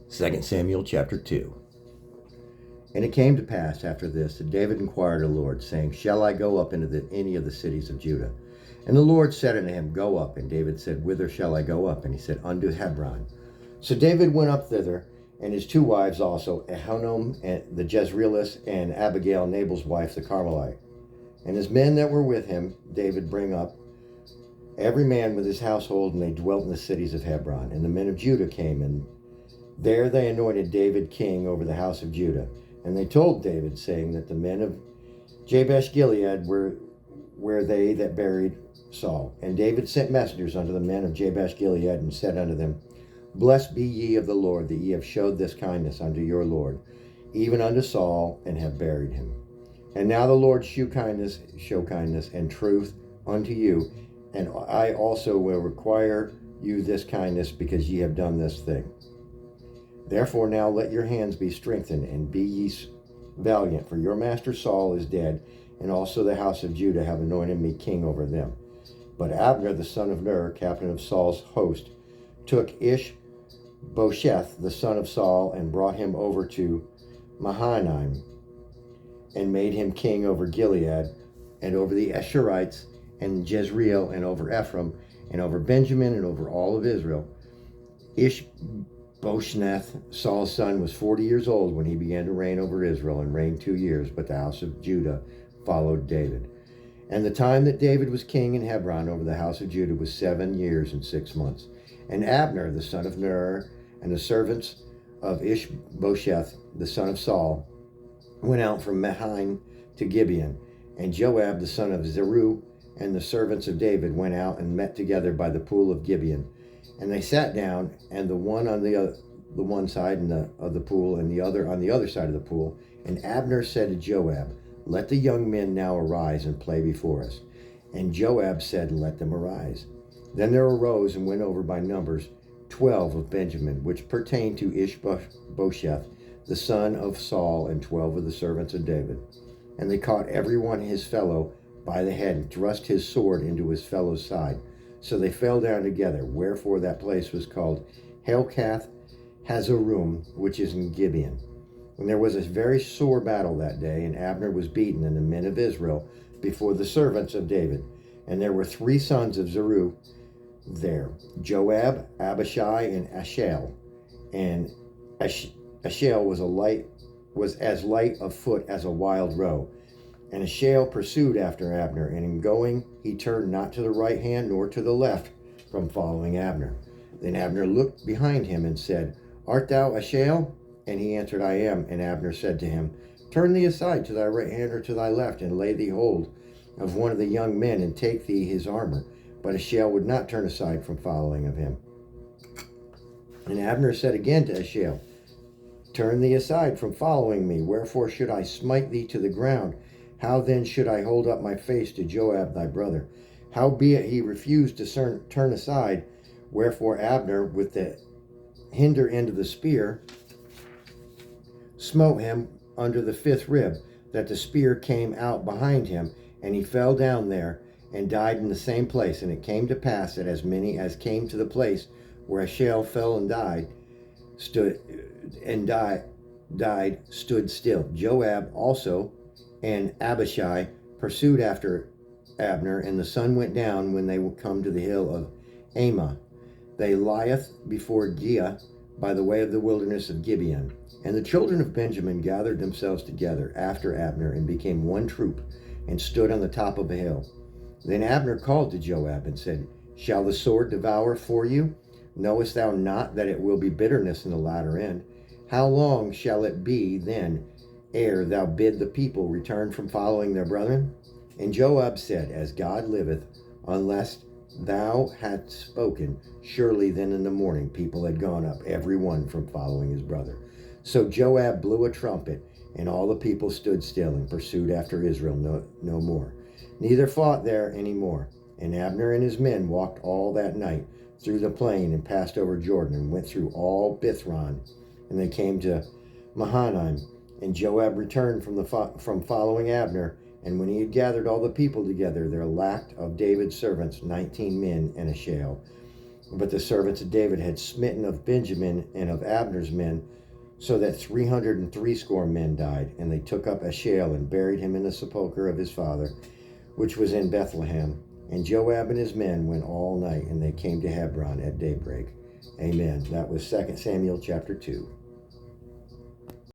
2 Samuel chapter 2. And it came to pass after this that David inquired of the Lord, saying, Shall I go up into any of the cities of Judah? And the Lord said unto him, Go up. And David said, Whither shall I go up? And he said, Unto Hebron. So David went up thither, and his two wives also, Ahinoam the Jezreeless, and Abigail Nabal's wife the Carmelite. And his men that were with him, David bring up, every man with his household, and they dwelt in the cities of Hebron. And the men of Judah came, and there they anointed David king over the house of Judah. And they told David, saying that the men of Jabesh Gilead were they that buried Saul. And David sent messengers unto the men of Jabesh Gilead, and said unto them, Blessed be ye of the Lord, that ye have showed this kindness unto your Lord, even unto Saul, and have buried him. And now the Lord show kindness and truth unto you, and I also will require you this kindness, because ye have done this thing. Therefore now let your hands be strengthened, and be ye valiant, for your master Saul is dead, and also the house of Judah have anointed me king over them. But Abner the son of Ner, captain of Saul's host, took Ishbosheth the son of Saul, and brought him over to Mahanaim, and made him king over Gilead, and over the Asherites, and Jezreel, and over Ephraim, and over Benjamin, and over all of Israel. Ishbosheth, Saul's son, was 40 years old when he began to reign over Israel, and reigned 2 years, but the house of Judah followed David. And the time that David was king in Hebron over the house of Judah was 7 years and 6 months. And Abner the son of Ner, and the servants of Ishbosheth the son of Saul, went out from Mahanaim to Gibeon. And Joab the son of Zeruiah and the servants of David went out and met together by the pool of Gibeon. And they sat down, and the one on the one side of the pool, and the other on the other side of the pool. And Abner said to Joab, Let the young men now arise and play before us. And Joab said, Let them arise. Then there arose and went over by numbers 12 of Benjamin, which pertained to Ishbosheth the son of Saul, and 12 of the servants of David. And they caught every one his fellow by the head, and thrust his sword into his fellow's side. So they fell down together, wherefore that place was called Helkath Hazarum, which is in Gibeon. And there was a very sore battle that day, and Abner was beaten, and the men of Israel, before the servants of David. And there were 3 sons of Zeruiah there, Joab, Abishai, and Asahel. And Asahel was as light of foot as a wild roe. And Asahel pursued after Abner, and in going he turned not to the right hand nor to the left from following Abner. Then Abner looked behind him and said, Art thou Asahel? And he answered, I am. And Abner said to him, Turn thee aside to thy right hand or to thy left, and lay thee hold of one of the young men, and take thee his armor. But Asahel would not turn aside from following of him. And Abner said again to Asahel, Turn thee aside from following me, wherefore should I smite thee to the ground? How then should I hold up my face to Joab thy brother? Howbeit he refused to turn aside, wherefore Abner with the hinder end of the spear smote him under the 5th rib, that the spear came out behind him, and he fell down there, and died in the same place. And it came to pass that as many as came to the place where Asahel fell and died, stood still. Joab also and Abishai pursued after Abner, and the sun went down when they come to the hill of Ammah. They lieth before Giah by the way of the wilderness of Gibeon. And the children of Benjamin gathered themselves together after Abner, and became one troop, and stood on the top of a hill. Then Abner called to Joab and said, Shall the sword devour for you? Knowest thou not that it will be bitterness in the latter end? How long shall it be then ere thou bid the people return from following their brethren? And Joab said, As God liveth, unless thou hadst spoken, surely then in the morning people had gone up, every one from following his brother. So Joab blew a trumpet, and all the people stood still, and pursued after Israel no more, neither fought there any more. And Abner and his men walked all that night through the plain, and passed over Jordan, and went through all Bithron, and they came to Mahanaim. And Joab returned from following Abner, and when he had gathered all the people together, there lacked of David's servants 19 men and Asahel. But the servants of David had smitten of Benjamin and of Abner's men, so that 360 men died. And they took up Asahel and buried him in the sepulchre of his father, which was in Bethlehem. And Joab and his men went all night, and they came to Hebron at daybreak. Amen. That was 2 Samuel chapter 2.